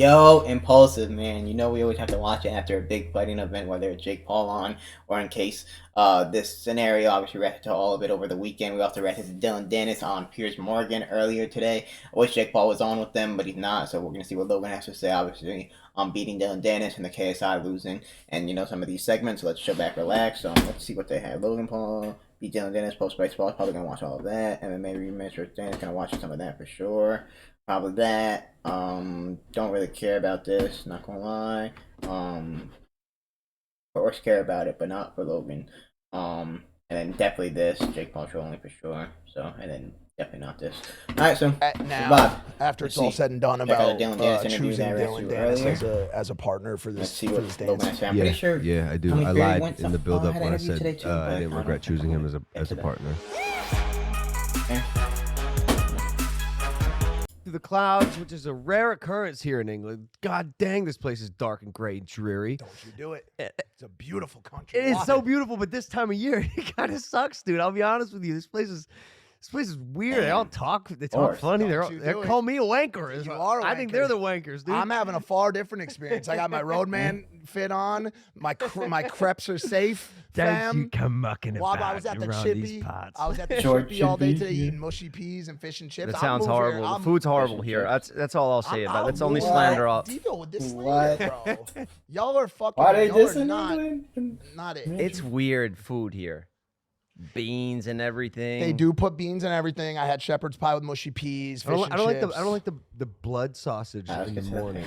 Yo, Impulsive, man. You know we always have to watch it after a big fighting event, whether it's Jake Paul on or in case this scenario. Obviously, reacted to all of it over the weekend. We also reacted to Dillon Danis on Piers Morgan earlier today. I wish Jake Paul was on with them, but he's not. So we're gonna see what Logan has to say. Obviously, on beating Dillon Danis and the KSI losing, and some of these segments. So let's chill back, relax. Let's see what they have. Logan Paul beat Dillon Danis post baseball. Probably gonna watch all of that. MMA rematch with Danis. Gonna watch some of that for sure. Probably that. Don't really care about this, not gonna lie. Of course care about it, but not for Logan. And then definitely this, Jake Paul trolling for sure. So, and then definitely not this. Alright, so now, Bob, after it's all said and done about Dillon Danis choosing Dillon Danis as a partner for let's this, see for what this Logan dance. has to say. I'm pretty sure. Yeah, I do. Tommy I Fury lied went in the some- build-up had when I ahead of you said today too, I but didn't I regret don't choosing him get as to a that. partner. Okay. Through the clouds, which is a rare occurrence here in England. God dang, this place is dark and gray and dreary. Don't you do it. It's a beautiful country. It is Why? so beautiful, but this time of year, it kind of sucks, dude. I'll be honest with you. This place is weird. They all talk. They talk course. funny. Don't you They do it. call me a wanker. You are a I think they're wanker. the wankers, dude. I'm having a far different experience. I got my Roadman fit on. My crepes are safe, fam. come mucking Wob, I was at the Chippy. I was at the Short Chippy all day Chippy, today yeah. eating mushy peas and fish and chips. That I'll sounds move here. horrible. I'll The food's horrible Fish and here. chips. That's all I'll say about it. I'll That's the only move. slander. Devo with this What? slander, bro. Y'all are fucking. Why they y'all are dissing not, England? not it. It's weird food here. Beans and everything. They do put beans in everything. I had shepherd's pie with mushy peas, fish I don't and chips. like the blood sausage I was in the gonna say, morning.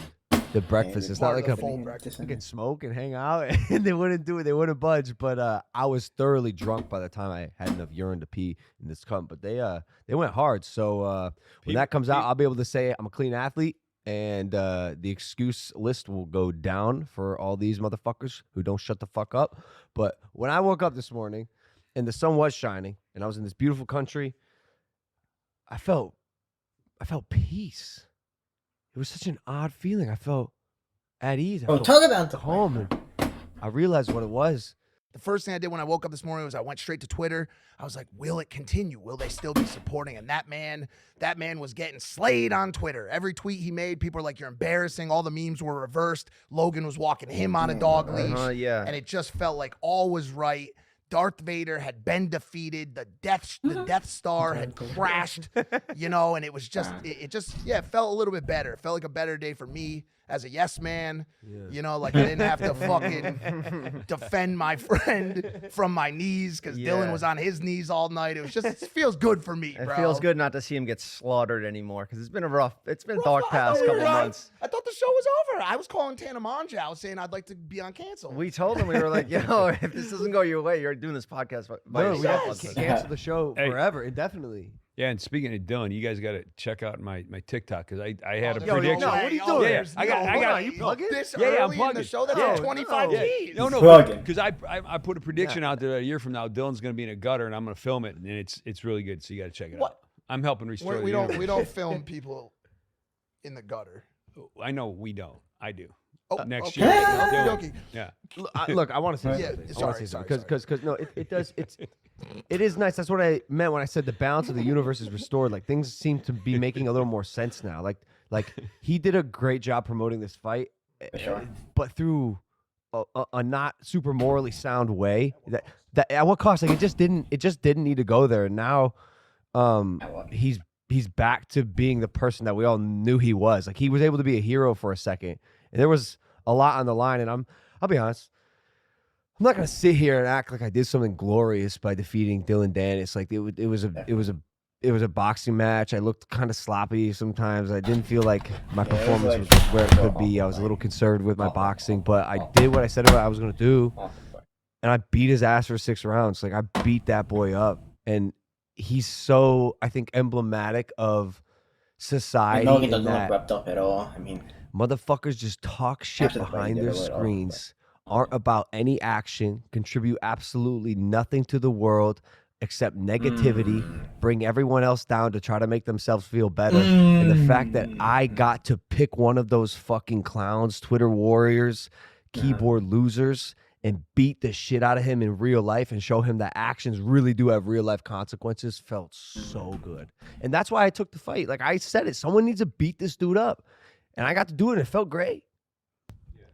The breakfast. It's not part like of a the full breakfast. we can smoke and hang out, and they wouldn't do it. They wouldn't budge. But I was thoroughly drunk by the time I had enough urine to pee in this cup. But they went hard. So when that comes out, I'll be able to say I'm a clean athlete, and the excuse list will go down for all these motherfuckers who don't shut the fuck up. But when I woke up this morning, and the sun was shining, and I was in this beautiful country, I felt peace. It was such an odd feeling. I felt at ease. I felt talk about the calm, and I realized what it was. The first thing I did when I woke up this morning was I went straight to Twitter. I was like, will it continue? Will they still be supporting? And that man was getting slayed on Twitter. Every tweet he made, people were like, you're embarrassing. All the memes were reversed. Logan was walking him on a dog leash. Yeah. And it just felt like all was right. Darth Vader had been defeated. The Death Star had crashed, and it was just, it felt a little bit better. It felt like a better day for me as a yes man. Like I didn't have to fucking defend my friend from my knees because Dillon was on his knees all night. It feels good for me, bro. It feels good not to see him get slaughtered anymore because it's been dark past couple months. I thought the show was over. I was calling Tana Manja. I was saying I'd like to be on cancel. We told him, we were like, if this doesn't go your way, you're doing this podcast by No, yourself. yes. Let's cancel the show Hey. forever, indefinitely. Yeah, and speaking of Dillon, you guys got to check out my TikTok because I had a there's prediction. no way. What are you Oh, doing? there's I got- no I got- way. you plug it? This Yeah, I'm early in the plugging. show. That's Yeah. like 25 Yeah. G's. No, Plugging. because I put a prediction out there a year from now. Dillon's going to be in a gutter, and I'm going to film it, and it's really good. So you got to check it What? out. I'm helping restore the We universe. don't film people in the gutter. I know we don't. I do. Oh, Next okay. year, Okey Dillon. dokey. Yeah. Look, I want to say Yeah, something. sorry, Because no, it is nice. That's what I meant when I said the balance of the universe is restored. Like things seem to be making a little more sense now. Like he did a great job promoting this fight, sure. but through a not super morally sound way. That at what cost? Like it just didn't need to go there. And now, he's back to being the person that we all knew he was. Like he was able to be a hero for a second, and there was a lot on the line. And I'll be honest, I'm not gonna sit here and act like I did something glorious by defeating Dillon Danis. Like it was a boxing match. I looked kind of sloppy sometimes. I didn't feel like my performance was where it could be. I was a little conservative with my boxing, but I did what I said I was gonna do, and I beat his ass for 6 rounds. Like I beat that boy up, and he's so, I think, emblematic of society. Logan in doesn't look that wrapped up at all. I mean, motherfuckers just talk shit After the fight, behind he did their a little, screens, aren't about any action, contribute absolutely nothing to the world except negativity, bring everyone else down to try to make themselves feel better. And the fact that I got to pick one of those fucking clowns, Twitter warriors, keyboard losers, and beat the shit out of him in real life and show him that actions really do have real life consequences felt so good. And that's why I took the fight. Like I said it, someone needs to beat this dude up. and I got to do it, and it felt great.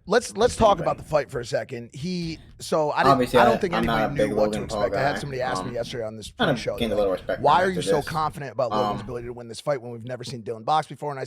Let's talk about the fight for a second. I don't think I'm not anybody a big knew what to Logan Paul expect. I had guy. somebody ask me yesterday on this Kind of show. gained a little respect. Why for are him you after so this. confident about Logan's ability to win this fight when we've never seen Dillon box before? And I,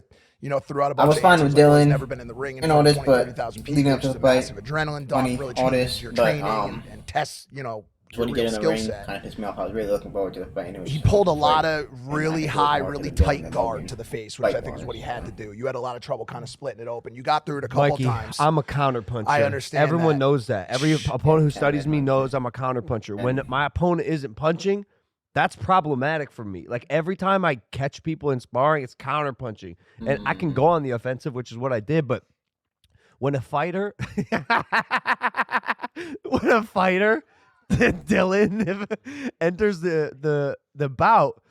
threw out a I bunch was of fine answers with like, well, he's Dillon never been in the ring in and all front of this, 20, but 30,000 people. leading up It's to just the a fight, massive adrenaline dump, funny, really all changes this, your but, training and tests, your when you get real in the skill ring, set. kind of pissed me off. I was really looking forward to the fight. And it was He just pulled a fight. lot of And I really think it was high, more to really the Dillon tight than guard Logan to the face, which fight I think is what he had to wise. do. You had a lot of trouble kind of splitting it open. You got through it a couple Mikey, times. I'm a counter puncher. I understand Everyone that. knows that. Every opponent who studies me puncher. knows I'm a counter puncher. When my opponent isn't punching, that's problematic for me. Like every time I catch people in sparring, it's counter punching, and I can go on the offensive, which is what I did. But when a fighter, Dillon enters the bout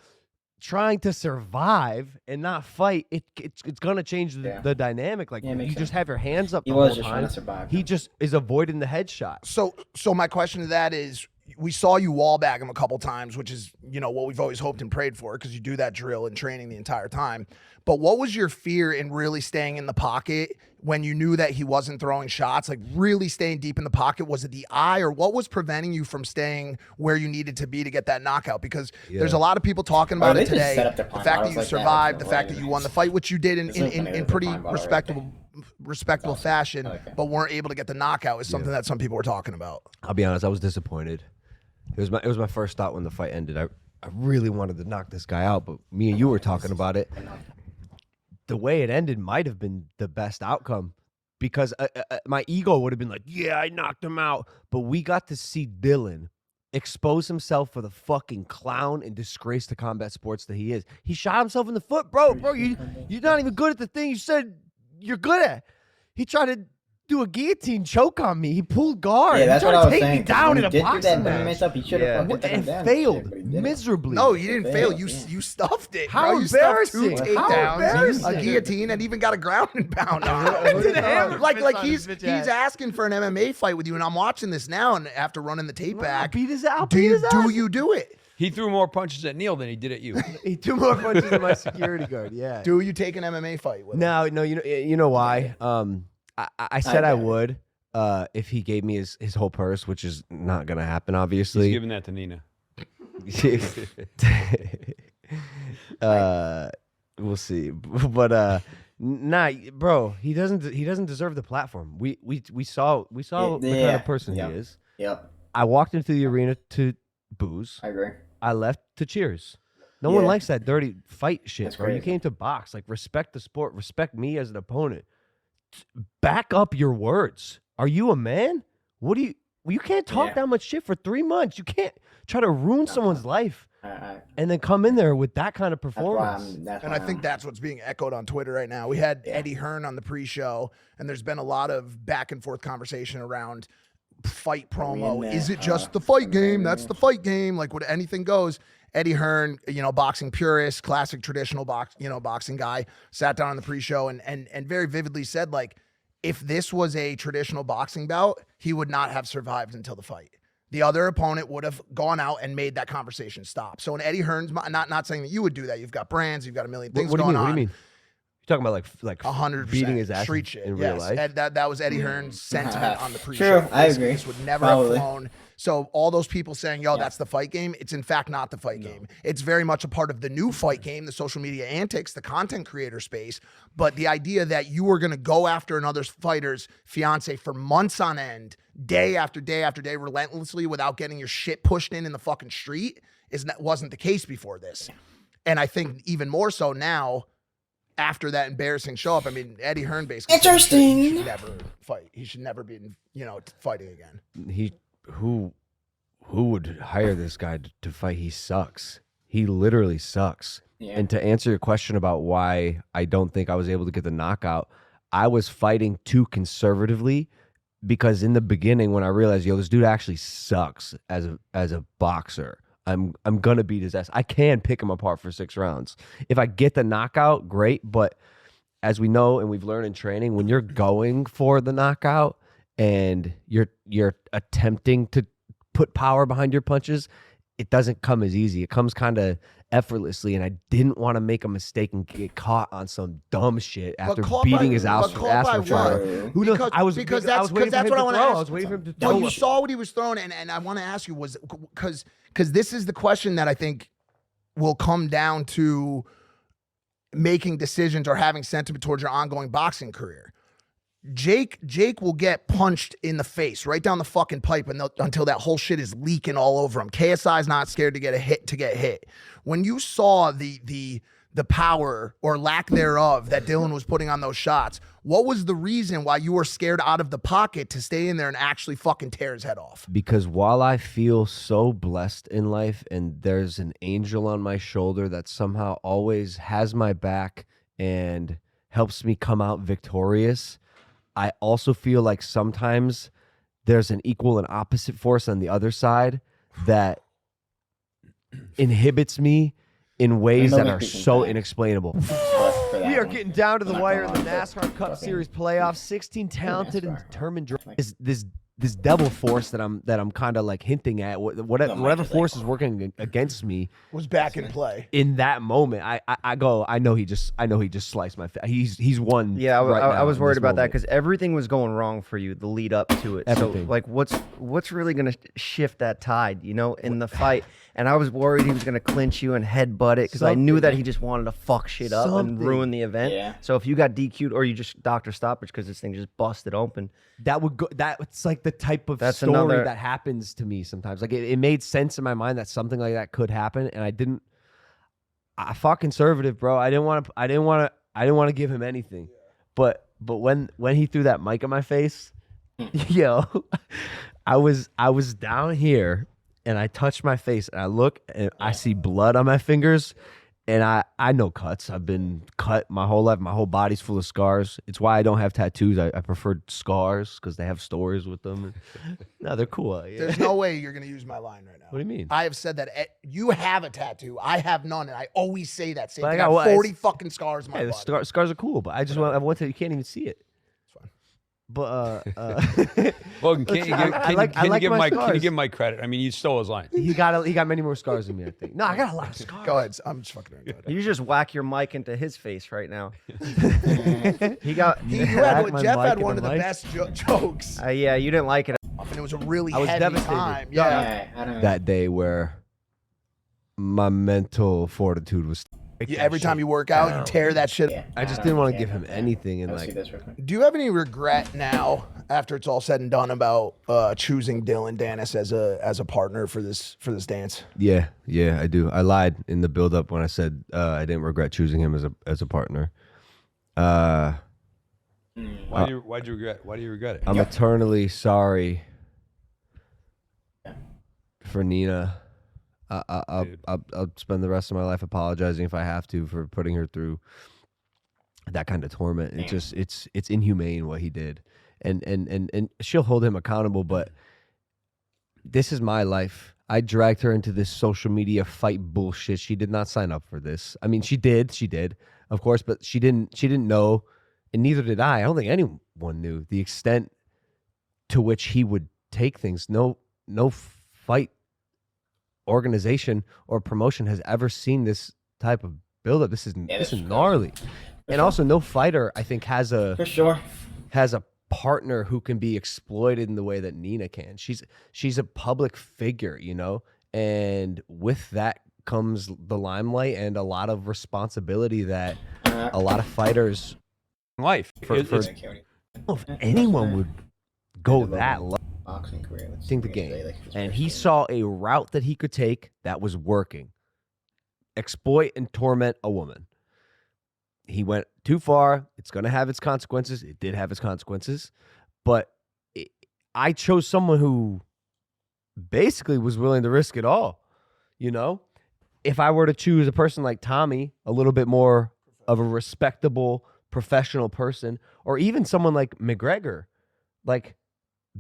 trying to survive and not fight, it's gonna change the dynamic. Like Yeah, it you makes just sense. have your hands up He the was whole just time. trying to survive. He just is avoiding the headshot. So my question to that is, we saw you wall bag him a couple times, which is, what we've always hoped and prayed for, because you do that drill and training the entire time. But what was your fear in really staying in the pocket when you knew that he wasn't throwing shots, like really staying deep in the pocket? Was it the eye, or what was preventing you from staying where you needed to be to get that knockout? Because there's a lot of people talking about they it just today. set up their The prime fact that bottles you like that, survived, like, the fact that you won the fight, which you did in pretty prime bottle right respectable fashion, Okay. but weren't able to get the knockout, is something that some people were talking about. I'll be honest, I was disappointed. It was my first thought when the fight ended. I really wanted to knock this guy out, but me and you were talking about it. The way it ended might have been the best outcome, because my ego would have been like, yeah, I knocked him out. But we got to see Dillon expose himself for the fucking clown and disgrace to combat sports that he is. He shot himself in the foot, bro. You're not even good at the thing you said you're good at. He tried to do a guillotine choke on me. He pulled guard. Yeah, that's he what tried I to was take saying. me down in a boxing match. match. Stuff, he should have fucking taken And down failed shit, but he didn't. miserably. No, you didn't fail. failed, You yeah. you stuffed it. How bro. You stuffed two embarrassing. How takedowns, embarrassing. a guillotine, and even got a ground and pound on Did a hammer him. Like fist on he's his bitch ass. asking for an MMA fight with you, and I'm watching this now, and after running the tape back, Beat his out. do you do it? He threw more punches at Neil than he did at you. He threw more punches than my security guard. Yeah. Do you take an MMA fight with him? No, you know why? I said I would if he gave me his whole purse, which is not gonna happen, He's obviously. giving that to Nina. We'll see, but nah, bro, he doesn't deserve the platform. We saw the kind Yeah, of person yeah. he is. Yep, I walked into the arena to booze. I agree. I left to cheers. No one Yeah. likes that dirty fight shit, That's bro. You crazy. came to box. Like, respect the sport. Respect me as an opponent. Back up your words. Are you a man? You can't talk Yeah. that much shit for 3 months. You can't try to ruin someone's life I and then come in there with that kind of that's why performance. And I think that's what's being echoed on Twitter right now. We had Eddie Hearn on the pre-show, and there's been a lot of back and forth conversation around fight promo. that, Is it just the fight game? That's the fight game. Like, what, anything goes. Eddie Hearn, boxing purist, classic traditional boxing guy, sat down on the pre-show and very vividly said, like, if this was a traditional boxing bout, he would not have survived until the fight. The other opponent would have gone out and made that conversation stop. So in Eddie Hearn's, not saying that you would do that. You've got brands, you've got a million things What do you going mean? on. What do you mean? You're talking about like 100% beating his ass street shit in yes. real life? And that was Eddie Hearn's sentiment on the pre-show. True, I Basically, agree. This would never Probably. have flown. So all those people saying, "Yo, that's the fight game," it's in fact not the fight game. It's very much a part of the new fight game, the social media antics, the content creator space. But the idea that you were going to go after another fighter's fiance for months on end, day after day after day, relentlessly, without getting your shit pushed in the fucking street, wasn't the case before this. And I think even more so now, after that embarrassing show up. I mean, Eddie Hearn basically said he should never fight. He should never be, fighting again. Who would hire this guy to fight? He sucks. He literally sucks. Yeah. And to answer your question about why I don't think I was able to get the knockout, I was fighting too conservatively, because in the beginning when I realized, this dude actually sucks as a boxer, I'm gonna beat his ass. I can pick him apart for 6 rounds. If I get the knockout, great. But as we know and we've learned in training, when you're going for the knockout and you're attempting to put power behind your punches, it doesn't come as easy. It comes kind of effortlessly, and I didn't want to make a mistake and get caught on some dumb shit after beating his ass for trial. Who knows? Because, I was because I was waiting that's for him what to I want throw. to ask. I was waiting for him to throw. Well, you saw what he was throwing, and I want to ask you was because this is the question that I think will come down to making decisions or having sentiment towards your ongoing boxing career. Jake will get punched in the face right down the fucking pipe until that whole shit is leaking all over him. KSI is not scared to get hit. When you saw the power or lack thereof that Dillon was putting on those shots, what was the reason why you were scared out of the pocket to stay in there and actually fucking tear his head off? Because while I feel so blessed in life and there's an angel on my shoulder that somehow always has my back and helps me come out victorious, I also feel like sometimes there's an equal and opposite force on the other side that inhibits me in ways that are so inexplainable. We are getting down to the wire in the NASCAR Cup Series playoffs. 16 talented and determined drivers. This devil force that I'm kind of like hinting at, whatever force is working against me, was back in play. In that moment, I know he just sliced my face. He's won. Yeah, I was worried about that because because everything was going wrong for you the lead up to it. Everything. So like, what's really gonna shift that tide, in the fight? And I was worried he was gonna clinch you and headbutt it because I knew that he just wanted to fuck shit up and ruin the event. Yeah. So if you got DQ'd or you just doctor stoppage because this thing just busted open, that's like the type of story that happens to me sometimes. Like it made sense in my mind that something like that could happen, and I fought conservative, bro. I didn't want to give him anything. But when he threw that mic in my face, I was down here and I touched my face and I look and I see blood on my fingers. And I know cuts. I've been cut my whole life. My whole body's full of scars. It's why I don't have tattoos. I prefer scars because they have stories with them. No, they're cool. Yeah. There's no way you're going to use my line right now. What do you mean? I have said that you have a tattoo. I have none, and I always say that same But thing. I got 40 fucking scars in my body. The scars are cool, but I want to. You can't even see it. It's fine. But Logan, can you give Mike credit? I mean, you stole his line. he got many more scars than me, I think. No, I got a lot of scars. Go ahead. I'm just fucking around. you just whack your mic into his face right now. Jeff had one of the best jokes. Yeah, you didn't like it. And it was a really I was heavy devastated. time. Yeah. That day where my mental fortitude was. Every time you work out, you tear that shit. Yeah. I just didn't want to give him anything, and like. Do you have any regret now, after it's all said and done, about choosing Dillon Danis as a partner for this dance? Yeah, I do. I lied in the build-up when I said I didn't regret choosing him as a partner. Why do you regret it? I'm eternally sorry for Nina. I'll spend the rest of my life apologizing if I have to for putting her through that kind of torment. It's inhumane what he did, and she'll hold him accountable. But this is my life. I dragged her into this social media fight bullshit. She did not sign up for this. I mean, she did, of course, but she didn't know, and neither did I. I don't think anyone knew the extent to which he would take things. No fight organization or promotion has ever seen this type of buildup. This is gnarly. And also, no fighter, I think, has a partner who can be exploited in the way that Nina can. She's a public figure, and with that comes the limelight and a lot of responsibility that a lot of fighters life. If anyone would go that low. Boxing career. I think the game. And he saw a route that he could take that was working. Exploit and torment a woman. He went too far. It's going to have its consequences. It did have its consequences. But I chose someone who basically was willing to risk it all. If I were to choose a person like Tommy, a little bit more of a respectable, professional person, or even someone like McGregor, like,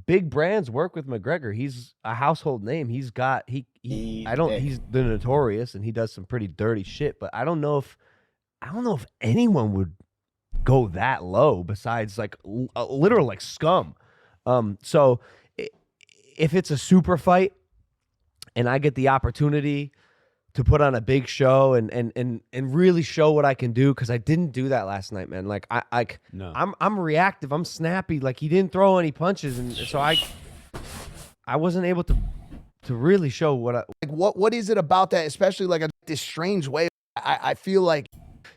big brands work with McGregor. He's a household name. He's the notorious, and he does some pretty dirty shit. But I don't know if anyone would go that low besides like a literal like scum. So if it's a super fight and I get the opportunity to put on a big show and really show what I can do, because I didn't do that last night, man. Like I'm reactive, I'm snappy. Like he didn't throw any punches, and so I wasn't able to really show what I Like what is it about that, especially like this strange way? I feel like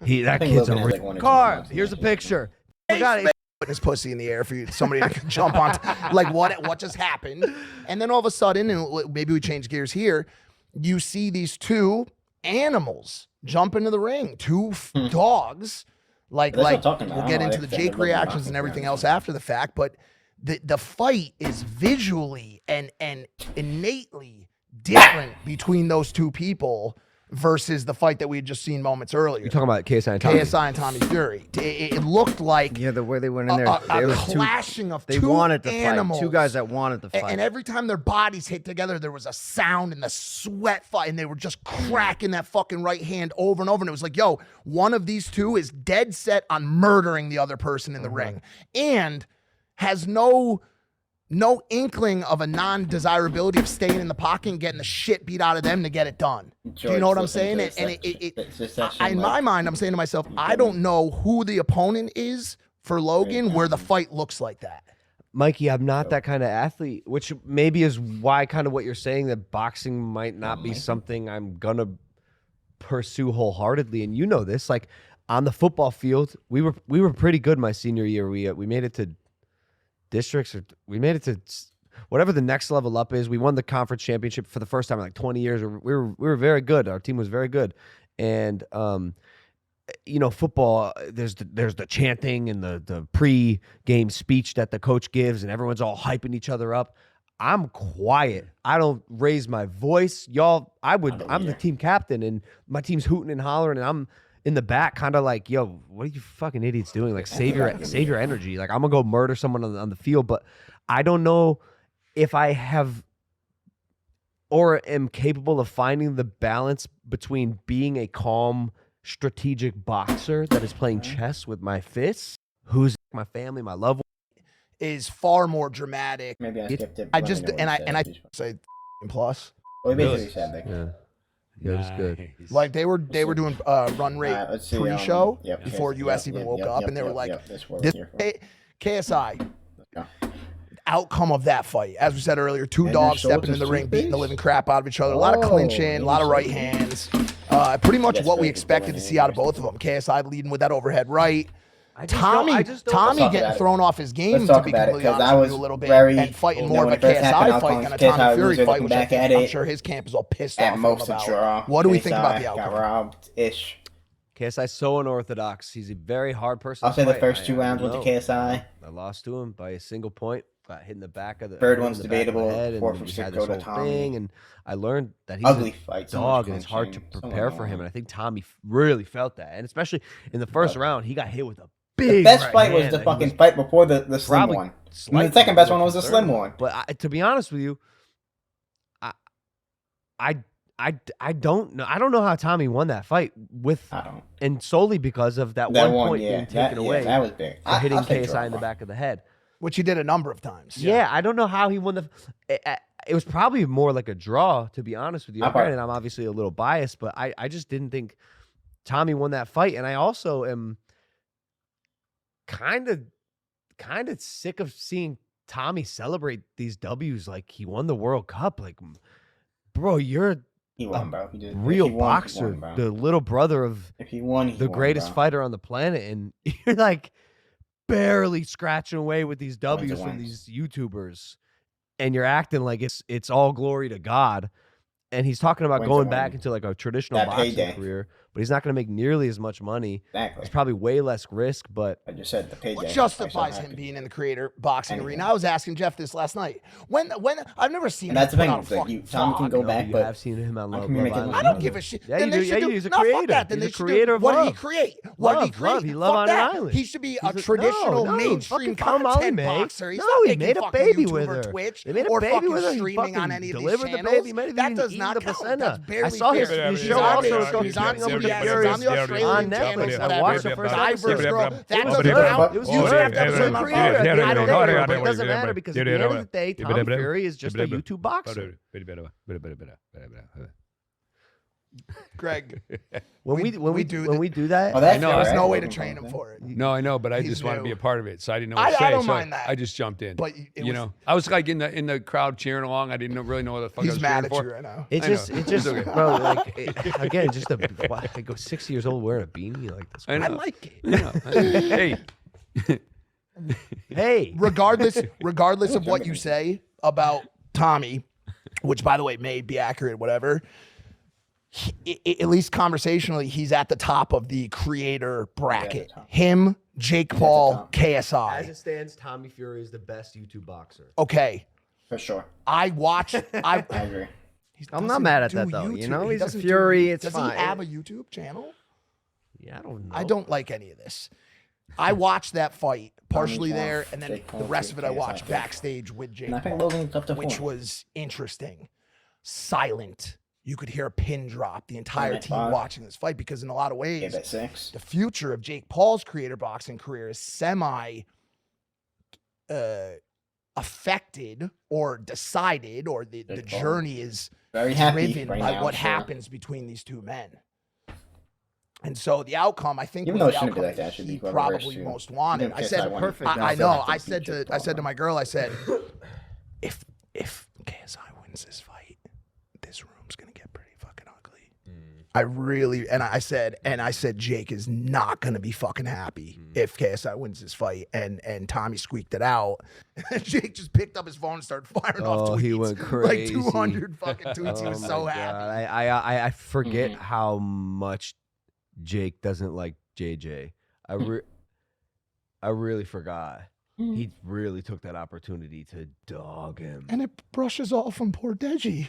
that think kid's Logan a has, real like, 1 or 2 car. months in Here's a that. picture. I got it. put his pussy in the air for somebody to jump on. Like what just happened? And then all of a sudden, and maybe we change gears here, you see these two animals jump into the ring, two dogs. Like That's what I'm talking about. we'll I get don't know into why the they Jake said they're reactions looking and at everything it. else after the fact, but the fight is visually and innately different between those two people versus the fight that we had just seen moments earlier. You're talking about KSI and Tommy. KSI and Tommy Fury. It looked like Yeah, the way they went in there, a there was clashing of they two wanted to animals. fight. Two guys that wanted to fight. And every time their bodies hit together, there was a sound and the sweat fight, and they were just cracking that fucking right hand over and over. And it was like, yo, one of these two is dead set on murdering the other person in the ring and has no inkling of a non-desirability of staying in the pocket and getting the shit beat out of them to get it done. Do you know what I'm saying? In my mind, I'm saying to myself, I don't know who the opponent is for Logan where the fight looks like that. Mikey, I'm not that kind of athlete, which maybe is why kind of what you're saying, that boxing might not be something I'm gonna pursue wholeheartedly. And you know this, like on the football field, we were pretty good my senior year. We made it to districts, or we made it to whatever the next level up is. We won the conference championship for the first time in like 20 years. We were very good. Our team was very good. And football, there's the chanting and the pre-game speech that the coach gives, and everyone's all hyping each other up. I'm quiet. I don't raise my voice. Y'all, I'm the team captain, and my team's hooting and hollering, and I'm in the back, kind of like, yo, what are you fucking idiots doing? Like, save your energy. Like, I'm gonna go murder someone on the field, but I don't know if I have or am capable of finding the balance between being a calm, strategic boxer that is playing chess with my fists, who's my family, my loved one, is far more dramatic. Maybe I skipped it. I just and I say plus. Well, he basically said that. Yeah, it was good. Nice. Like they were doing run rate Let's see, pre-show yep, before US even woke up, and they were like, this KSI. Yeah. Outcome of that fight, as we said earlier, two And dogs their stepping in the shoulders ring, beating the toothpaste? living crap out of each other. A lot of Oh, clinching, a lot of right interesting. hands. Pretty much Yes, what we very good expected to Dillon, see out of both of them. KSI leading with that overhead right. I just don't- Tommy Let's getting talk thrown about off his game, Let's to talk be about it, completely 'cause honest I with was you a little bit, very, and fighting more of when a it first happened, I KSI was fight calling than a KSI Tommy Fury loser, fight, looking which back at I'm it. sure his camp is all pissed off At at him most a about. draw. What do we think about KSI the outcome? Got robbed-ish. KSI's so unorthodox. He's a very hard person I'll to say the fight. first two I rounds went to know. KSI. I lost to him by a single point. Got hit in the back of the Third hit in one's the back of the debatable. head, and Fourth then for we six had go this to whole Tommy. thing, and I learned that he's Ugly a fight. So much dog, and it's hard to clinching, so prepare for him. annoying. And I think Tommy really felt that, and especially in the first round, he got hit with a big. The best right fight was hand the that he fucking fight before the slim probably one. And slightly the second best more one was the concerned slim about. one. But to be honest with you, I don't know. I don't know how Tommy won that fight I don't. and solely because of that That one one, point yeah. being taken away that was big. for hitting I'll say KSI in the draw. back of the head. Which he did a number of times. Yeah, I don't know how he won it was probably more like a draw, to be honest with you. Granted, I'm obviously a little biased, but I just didn't think Tommy won that fight. And I also am kind of sick of seeing Tommy celebrate these W's like he won the World Cup. Like, bro, you're He won, bro. He did. real If he won, he boxer, won, bro. the little brother of If he won, he the won, greatest bro. fighter on the planet, and you're like barely scratching away with these Wins are W's from wins. these YouTubers, and you're acting like it's all glory to God. And he's talking about Wins are going back wins. into like a traditional That boxing payday. career, but he's not going to make nearly as much money. Exactly. It's probably way less risk, but I just said the payday. What justifies him being in the creator boxing Anything. arena? I was asking Jeff this last night. When I've never seen And him that's the put thing. out a It's like fucking Tommy can vlog. go no, back, you but have seen him on I Love can make it Island. look I don't give a shit. Yeah, then you they do. should Yeah, do. he's a No, fuck creator. that. Then He's they a should creator do. of What did he love. create? What did he create? Love. He love Fuck on an that. island. He should be a He's a- traditional no, mainstream fucking come on, content man. boxer. He's No, not he making made a fucking baby YouTube with or her. Twitch They made a or baby fucking with her. He streaming on fucking any of these delivered the channels. baby. Might have That even does eaten not the count. placenta. That's barely I saw his fair. his He's show on also. there. was going He's on straight over TV. Yes, it's on the Australian On channel. Netflix. I Whatever. watched the first Diverse episode. girl. That was doesn't good. count. It was You good. have to It was have a my creator. phone. I don't I care, don't but it doesn't matter because at the end of the day, Tommy Fury is just a YouTube boxer. Greg, When We- we we do when the- we do that, Oh, that's I know, there's right? no way to train him for it. No, I know, but I He's just want to be new. a part of it, so I didn't know what to say. I don't so mind that. I just jumped in. But it you was- know, I was like in the crowd cheering along. I didn't really know what the fuck I He's was mad cheering at for. you right now. it I just know. it just It's okay. bro like again just I go 6 years old wearing a beanie like this. I I know. like it. I know. Hey, Hey, Regardless of what you say about Tommy, which by the way may be accurate, whatever. At least conversationally, he's at the top of the creator bracket. top. Him, Jake Paul, top. as KSI. it stands, Tommy Fury is the best YouTube boxer. Okay, For sure. I watch. I agree. He I'm not doesn't mad at do that, though, you YouTube. know? He He's a doesn't Fury, do- it's does fine. he have a YouTube channel? Yeah, I don't know. I don't like any of this. I watched that fight partially Tommy's there, off, and then Jake Paul, the rest of it I KSI watched pick. backstage with Jake And I think Paul, Logan's up to which 4. was interesting. Silent. You could hear a pin drop. The entire at team 5. watching this fight because in a lot of ways, Give it 6. the future of Jake Paul's creator boxing career is semi affected or decided, or the Jake Paul. journey is Very happy driven right by now, what so- happens between these two men. And so the outcome, I think, Even was though the it shouldn't be outcome like that, it should he be whoever probably versus you. most wanted. Even I KSI said, won. perfect. I Now know. it's I like said Jake to Paul. my girl, I said, if KSI wins this fight, this room's gonna get pretty fucking ugly. I really, and I said, Jake is not gonna be fucking happy if KSI wins this fight. And Tommy squeaked it out. Jake just picked up his phone and started firing off Oh, tweets. he went crazy. Like 200 fucking tweets. He was Oh so my happy. God. I forget Mm-hmm. how much Jake doesn't like JJ. I really forgot. He really took that opportunity to dog him. And it brushes off from poor Deji.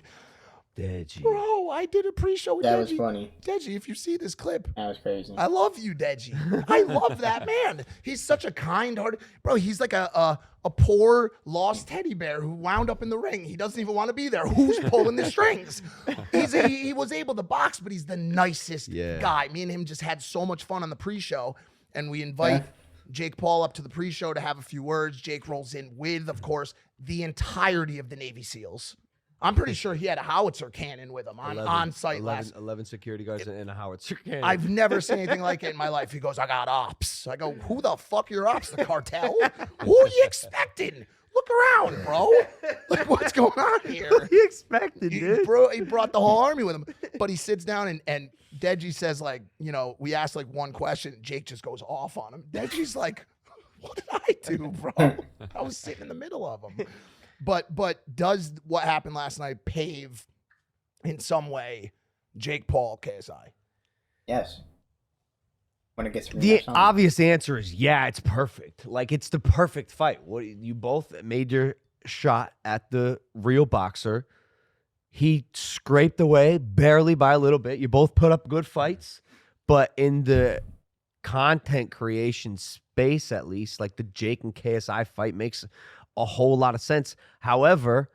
Deji. Bro, I did a pre-show with That Deji. was funny. Deji, if you see this clip, That was crazy. I love you, Deji. I love that man. He's such a kind-hearted bro. He's like a poor lost teddy bear who wound up in the ring. He doesn't even want to be there. Who's pulling the strings? He was able to box, but he's the nicest guy. Me and him just had so much fun on the pre-show, and we invite Jake Paul up to the pre-show to have a few words. Jake rolls in with, of course, the entirety of the Navy SEALs. I'm pretty sure he had a howitzer cannon with him on site last. 11 security guards and a howitzer cannon. I've never seen anything like it in my life. He goes, I got ops. I go, who the fuck are your ops? The cartel? Who are you expecting? Look around, bro. Like, what's going on here? He expected, dude. He brought the whole army with him. But he sits down and Deji says, like, you know, we asked like one question. Jake just goes off on him. Deji's like, what did I do, bro? I was sitting in the middle of him. But does what happened last night pave in some way Jake Paul, KSI? Yes. When it gets The rematched on. obvious answer is yeah, it's perfect. Like it's the perfect fight. What you both made your shot at the real boxer. He scraped away barely by a little bit. You both put up good fights, but in the content creation space, at least, like the Jake and KSI fight makes a whole lot of sense. However,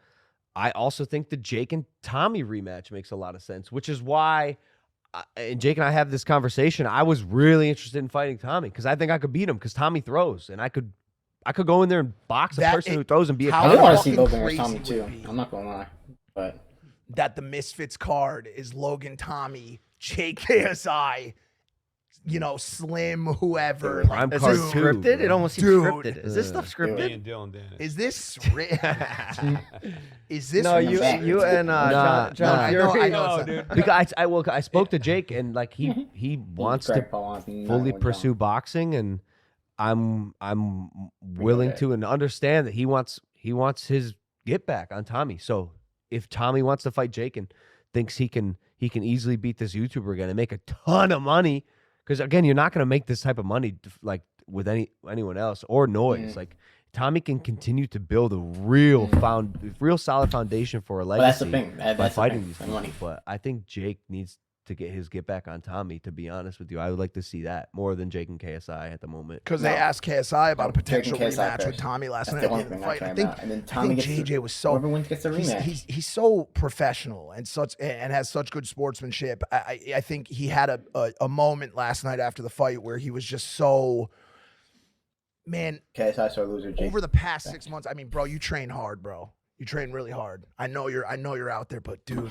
I also think the Jake and Tommy rematch makes a lot of sense, which is why and Jake and I have this conversation. I was really interested in fighting Tommy because I think I could beat him because Tommy throws, and I could go in there and box a person who throws and be a how I do fucking want to see Logan versus crazy Tommy would too. it be? I'm not gonna lie, but That the Misfits card is Logan, Tommy, Jake, KSI, you know, Slim, whoever. Prime Is card this two, scripted? It bro. almost seems Dude. scripted. Is this stuff Me scripted? and Dillon, Danis. Is this is this No, real? you and Nah, John I Fury. know No, it's dude. Because I spoke to Jake and like he wants to Greg Paul wants nothing fully with pursue John. boxing, and I'm willing that. to and understand that he wants his get back on Tommy. So if Tommy wants to fight Jake and thinks he can easily beat this YouTuber again and make a ton of money, because again, you're not going to make this type of money like with anyone else or noise. Mhm. Like Tommy can continue to build a real solid foundation for a But that's legacy the thing. by That's the fighting thing. these The people. money. But I think Jake needs to get his get back on Tommy. To be honest with you, I would like to see that more than Jake and KSI at the moment. Because they asked KSI about a potential KSI rematch with first. Tommy last That's night the at only the end thing of the I fight. care about. And then Tommy I think gets JJ was so whoever wins gets a rematch. He's so professional and has such good sportsmanship. I think he had a moment last night after the fight where he was just so, man. KSI sore loser. Jake. Over the past 6 months, I mean, bro, you train hard, bro. You train really hard. I know you're out there, but dude,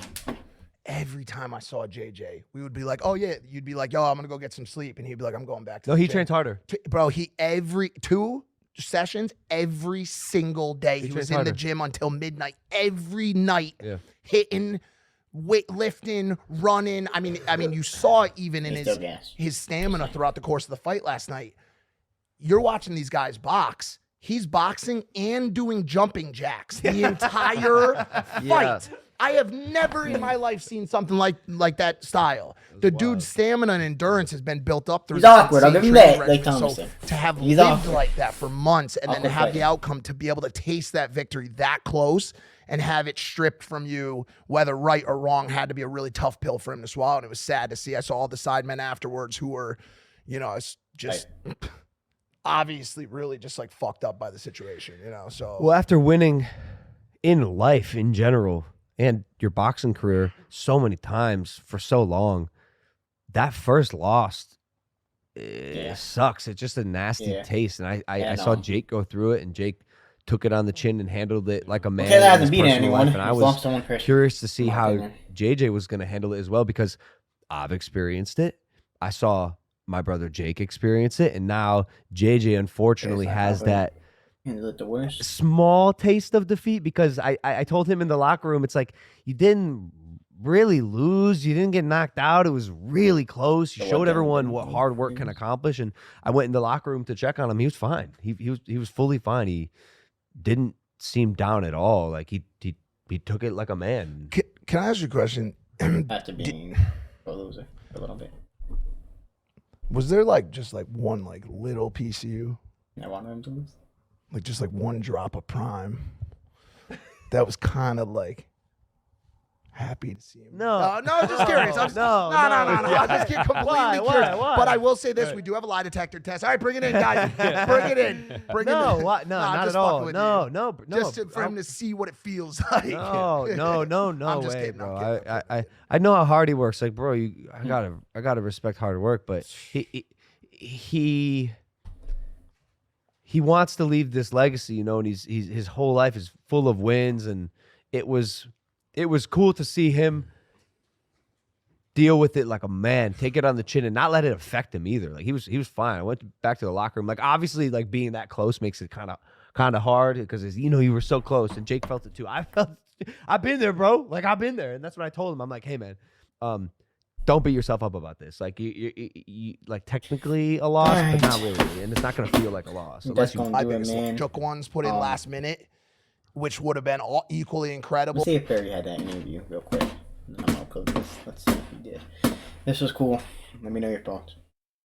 every time I saw JJ, we would be like, oh yeah, you'd be like, yo, I'm gonna go get some sleep, and he'd be like, I'm going back to No, the he gym. trains harder. Bro, he every 2 sessions every single day. He was in the gym until midnight every night, hitting, lifting, running. I mean, you saw it even in his stamina throughout the course of the fight last night. You're watching these guys box. He's boxing and doing jumping jacks the entire fight. I have never in my life seen something like that style. The dude's stamina and endurance has been built up through. He's awkward. I'll give him that. Like Thompson. So to have He's lived awkward. like that for months and then Awkward have fighting. the outcome to be able to taste that victory that close and have it stripped from you, whether right or wrong, had to be a really tough pill for him to swallow. And it was sad to see. I saw all the sidemen afterwards who were, it's just. Right. Obviously really just like fucked up by the situation, so. Well, after winning in life in general and your boxing career so many times for so long, that first loss sucks. It's just a nasty taste. And I saw Jake go through it, and Jake took it on the chin and handled it like a man. Okay, that hasn't beaten anyone. And I was curious to see how JJ was going to handle it as well, because I've experienced it. I saw my brother Jake experienced it, and now JJ unfortunately has that small taste of defeat, because I told him in the locker room, it's like, you didn't really lose, you didn't get knocked out, it was really close, you showed everyone what hard work can accomplish. And I went in the locker room to check on him. He was fine. He was fully fine. He didn't seem down at all. Like he took it like a man. Can I ask you a question? After being a loser a little bit. Was there just one little piece of you? I wanted him to lose. Just one drop of prime. That was kind of happy to see him. No, just curious. No. I'm just getting completely curious. Why? But I will say this: we do have a lie detector test. All right, bring it in, guys. Bring it in. No, not at all. No. Just for him to see what it feels like. No I'm just way, kidding, bro. I'm kidding. I know how hard he works. Like, bro, I gotta respect hard work, but he wants to leave this legacy, and his whole life is full of wins, and it was cool to see him deal with it like a man, take it on the chin, and not let it affect him either. Like he was fine. I went back to the locker room. Like, obviously, like being that close makes it kind of hard, because you were so close, and Jake felt it too. I've been there, bro. Like, I've been there, and that's what I told him. I'm like, hey man, don't beat yourself up about this. Like you like technically a loss, but not really, and it's not gonna feel like a loss unless you. I think Chuck ones put in last minute, which would have been equally incredible. Let's see if Perry had that interview real quick. I'm gonna upload this. Let's see if he did. This was cool. Let me know your thoughts.